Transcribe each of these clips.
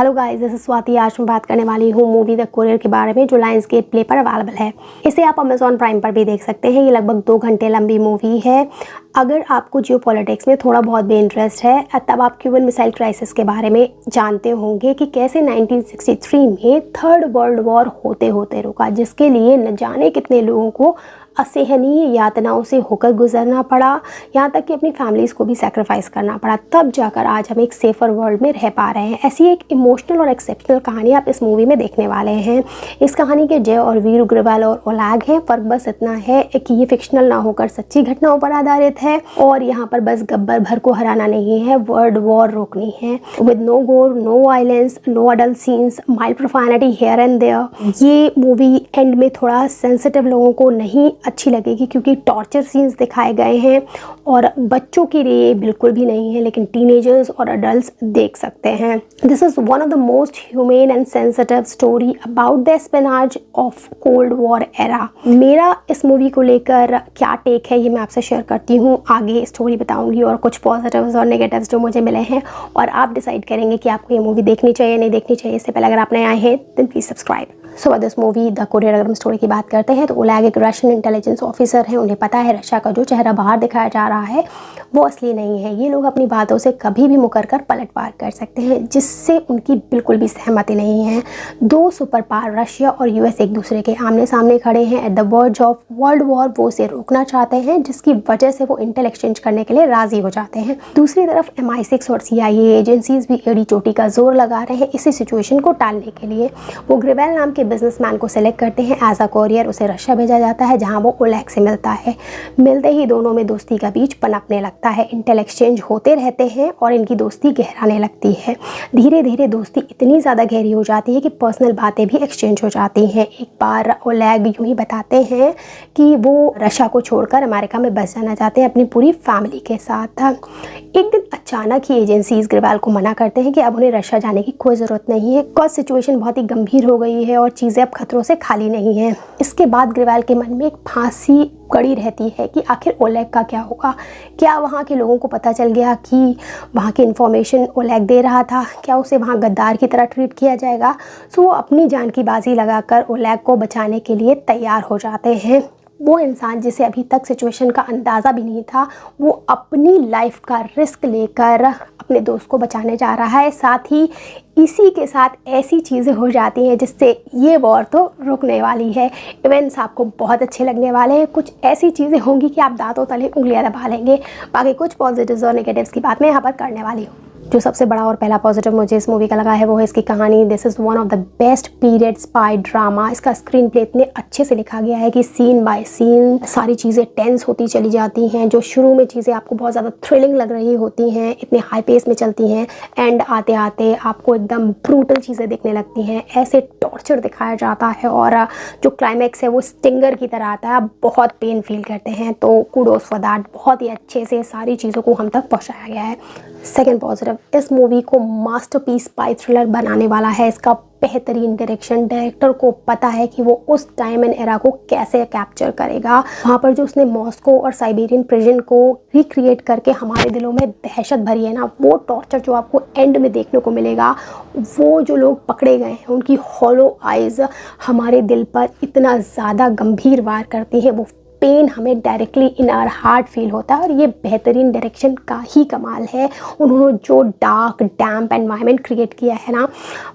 Hello guys, this is Swati. आज मैं बात करने वाली हूँ मूवी द कोरियर के बारे में, जो लायंसगेट प्ले पर अवेलेबल है। इसे आप अमेजॉन प्राइम पर भी देख सकते हैं। ये लगभग 2 घंटे लंबी मूवी है। अगर आपको जियो पॉलिटिक्स में थोड़ा बहुत भी इंटरेस्ट है, तब आप क्यूबन मिसाइल क्राइसिस के बारे में जानते होंगे कि कैसे 1963 में थर्ड वर्ल्ड वॉर होते होते रुका, जिसके लिए न जाने कितने लोगों को असहनीय यातनाओं से होकर गुजरना पड़ा, यहाँ तक कि अपनी फैमिलीज़ को भी सैक्रिफाइस करना पड़ा। तब जाकर आज हम एक सेफ़र वर्ल्ड में रह पा रहे हैं। ऐसी एक इमोशनल और एक्सेप्शनल कहानी आप इस मूवी में देखने वाले हैं। इस कहानी के जय और वीर ग्रेवाल और ओलैग हैं। फ़र्क बस इतना है कि ये फिक्शनल ना होकर सच्ची घटनाओं पर आधारित है, और यहाँ पर बस गब्बर भर को हराना नहीं है, वर्ल्ड वॉर रोकनी है। With no gore, no violence, no adult scenes, mild profanity here and there. ये मूवी एंड में थोड़ा सेंसिटिव लोगों को नहीं अच्छी लगेगी, क्योंकि टॉर्चर सीन्स दिखाए गए हैं और बच्चों के लिए बिल्कुल भी नहीं है, लेकिन टीनेजर्स और अडल्ट्स देख सकते हैं। This is one of the most humane and sensitive story about the espionage of cold war era. मेरा इस मूवी को लेकर क्या टेक है, ये मैं आपसे शेयर करती हूँ। आगे स्टोरी बताऊंगी और कुछ पॉजिटिव्स और नेगेटिव्स जो मुझे मिले हैं, और आप डिसाइड करेंगे कि आपको ये मूवी देखनी चाहिए नहीं देखनी चाहिए। इससे पहले अगर आप नए आए हैं then please subscribe. So this movie the courier, अगर हम स्टोरी की बात करते हैं तो ओलैग एक रशियन इंटेलिजेंस ऑफिसर हैं। उन्हें पता है रशिया का जो चेहरा बाहर दिखाया जा रहा है वो असली नहीं है। ये लोग अपनी बातों से कभी भी मुकर कर पलटवार कर सकते हैं, जिससे उनकी बिल्कुल भी सहमति नहीं है। 2 सुपर पावर रशिया और यूएस एक दूसरे के आमने सामने खड़े हैं at the verge of world war. वो उसे रोकना चाहते हैं, जिसकी वजह से वो इंटेल एक्सचेंज करने के लिए राजी हो जाते हैं। दूसरी तरफ MI6 और CIA एजेंसीज भी एड़ी चोटी का जोर लगा रहे हैं इसी सिचुएशन को टालने के लिए। वो ग्रेवेल नाम के बिजनेसमैन को सेलेक्ट करते हैं एज अ कोरियर। उसे रशिया भेजा जाता है, जहां वो ओलैग से मिलता है। मिलते ही दोनों में दोस्ती का बीज पनपने लगता है। इंटेल एक्सचेंज होते रहते हैं और इनकी दोस्ती गहराने लगती है। धीरे धीरे दोस्ती इतनी ज़्यादा गहरी हो जाती है कि पर्सनल बातें भी एक्सचेंज हो जाती हैं। एक बार ओलैग यूँ ही बताते हैं कि वो रशिया को छोड़कर अमेरिका में बस जाना चाहते हैं अपनी पूरी फैमिली के साथ। एक दिन अचानक ही एजेंसीज ग्रेवाल को मना करते हैं कि अब उन्हें रशिया जाने की कोई ज़रूरत नहीं है, बिकॉज सिचुएशन बहुत ही गंभीर हो गई है और चीज़ें अब खतरों से खाली नहीं हैं। इसके बाद ग्रेवाल के मन में एक फांसी कड़ी रहती है कि आखिर ओलैग का क्या होगा। क्या वहाँ के लोगों को पता चल गया कि वहाँ की इन्फॉर्मेशन ओलैग दे रहा था? क्या उसे वहाँ गद्दार की तरह ट्रीट किया जाएगा? सो वो अपनी जान की बाजी लगाकर ओलैग को बचाने के लिए तैयार हो जाते हैं। वो इंसान जिसे अभी तक सिचुएशन का अंदाज़ा भी नहीं था, वो अपनी लाइफ का रिस्क लेकर अपने दोस्त को बचाने जा रहा है। साथ ही इसी के साथ ऐसी चीज़ें हो जाती हैं जिससे ये वॉर तो रुकने वाली है। इवेंट्स आपको बहुत अच्छे लगने वाले हैं। कुछ ऐसी चीज़ें होंगी कि आप दांतों तले उंगलियां दबा लेंगे। बाकी कुछ पॉजिटिव्स और नेगेटिव्स की बात मैं यहाँ पर करने वाली हूँ। जो सबसे बड़ा और पहला पॉजिटिव मुझे इस मूवी का लगा है वो है इसकी कहानी। This is one of the best period spy drama. इसका स्क्रीन प्ले इतने अच्छे से लिखा गया है कि सीन बाय सीन सारी चीज़ें टेंस होती चली जाती हैं। जो शुरू में चीज़ें आपको बहुत ज़्यादा थ्रिलिंग लग रही होती हैं, इतने हाई पेस में चलती हैं, एंड आते आते आपको एकदम ब्रूटल चीज़ें दिखने लगती हैं। ऐसे टॉर्चर दिखाया जाता है और जो क्लाइमैक्स है वो स्टिंगर की तरह आता है। आप बहुत पेन फील करते हैं, तो कूडोस फॉर दैट। बहुत ही अच्छे से सारी चीज़ों को हम तक पहुँचाया गया है। सेकेंड पॉजिटिव, इस मूवी को मास्टरपीस स्पाई थ्रिलर बनाने वाला है इसका बेहतरीन डायरेक्शन। डायरेक्टर को पता है कि वो उस टाइम एंड एरा को कैसे कैप्चर करेगा। वहाँ पर जो उसने मॉस्को और साइबेरियन प्रिजन को रिक्रिएट करके हमारे दिलों में दहशत भरी है ना, वो टॉर्चर जो आपको एंड में देखने को मिलेगा, वो जो लोग पकड़े गए हैं उनकी हॉलो आइज़ हमारे दिल पर इतना ज़्यादा गंभीर वार करती हैं। वो पेन हमें directly in our heart feel होता है, और ये बेहतरीन डायरेक्शन का ही कमाल है। उन्होंने जो डार्क डैम्प एनवायरनमेंट क्रिएट किया है ना,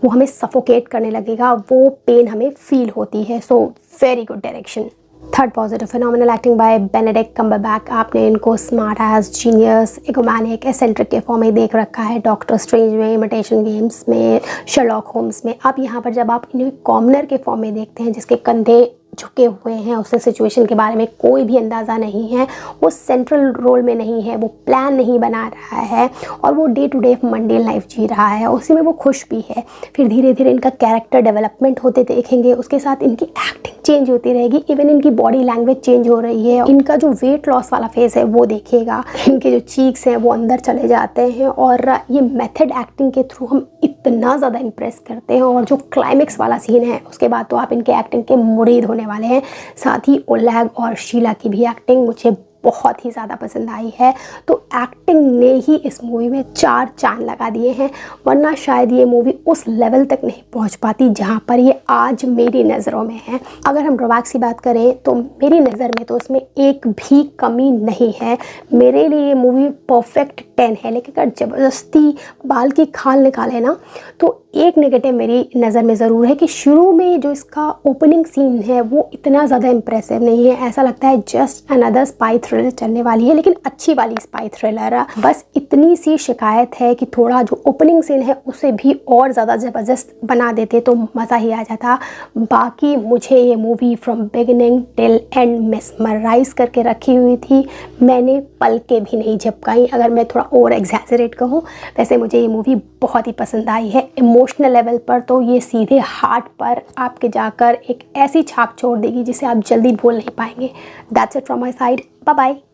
वो हमें सफोकेट करने लगेगा, वो पेन हमें फील होती है। So very good direction. Third positive, phenomenal acting by Benedict Cumberbatch. आपने इनको स्मार्ट एज, जीनियस, एगोमैनिक, एसेंट्रिक के फॉर्म में देख रखा है, डॉक्टर स्ट्रेंज में, इमिटेशन गेम्स में, शर्लॉक होम्स में। अब यहाँ पर जब आप इन्हें कॉमनर के फॉर्म में देखते हैं जिसके कंधे झुके हुए हैं, उससे सिचुएशन के बारे में कोई भी अंदाज़ा नहीं है, वो सेंट्रल रोल में नहीं है, वो प्लान नहीं बना रहा है, और वो day to day mundane life जी रहा है, उसी में वो खुश भी है। फिर धीरे धीरे इनका कैरेक्टर डेवलपमेंट होते देखेंगे, उसके साथ इनकी एक्टिंग चेंज होती रहेगी, इवन इनकी बॉडी लैंग्वेज चेंज हो रही है। इनका जो वेट लॉस वाला फेस है वो देखिएगा, इनके जो चीक्स हैं वो अंदर चले जाते हैं, और ये मेथड एक्टिंग के थ्रू हम इतना ज़्यादा इम्प्रेस करते हैं। और जो क्लाइमेक्स वाला सीन है उसके बाद तो आप इनके एक्टिंग के मुरीद होने वाले हैं। साथ ही ओलैग और शीला की भी एक्टिंग मुझे बहुत ही ज़्यादा पसंद आई है। तो एक्टिंग ने ही इस मूवी में 4 चांद लगा दिए हैं, वरना शायद ये मूवी उस लेवल तक नहीं पहुंच पाती जहां पर ये आज मेरी नज़रों में है। अगर हम रोमांस की बात करें तो मेरी नज़र में तो इसमें एक भी कमी नहीं है। मेरे लिए ये मूवी परफेक्ट 10 है। लेकिन अगर ज़बरदस्ती बाल की खाल निकाले ना तो एक नेगेटिव मेरी नज़र में ज़रूर है कि शुरू में जो इसका ओपनिंग सीन है वो इतना ज़्यादा इम्प्रेसिव नहीं है। ऐसा लगता है जस्ट अनदर स्पाई थ्रिलर चलने वाली है, लेकिन अच्छी वाली स्पाई थ्रिलर। बस इतनी सी शिकायत है कि थोड़ा जो ओपनिंग सीन है उसे भी और ज़्यादा ज़बरदस्त बना देते तो मज़ा ही आ जाता। बाकी मुझे ये movie from beginning till and mesmerise करके रखी हुई थी। मैंने पलकें भी नहीं झपकाई, अगर मैं थोड़ा और एग्जैजरेट कहूँ। वैसे मुझे ये मूवी बहुत ही पसंद आई है। इमोशनल लेवल पर तो ये सीधे हार्ट पर आपके जाकर एक ऐसी छाप छोड़ देगी जिसे आप जल्दी भूल नहीं पाएंगे। That's it from my side. Bye bye.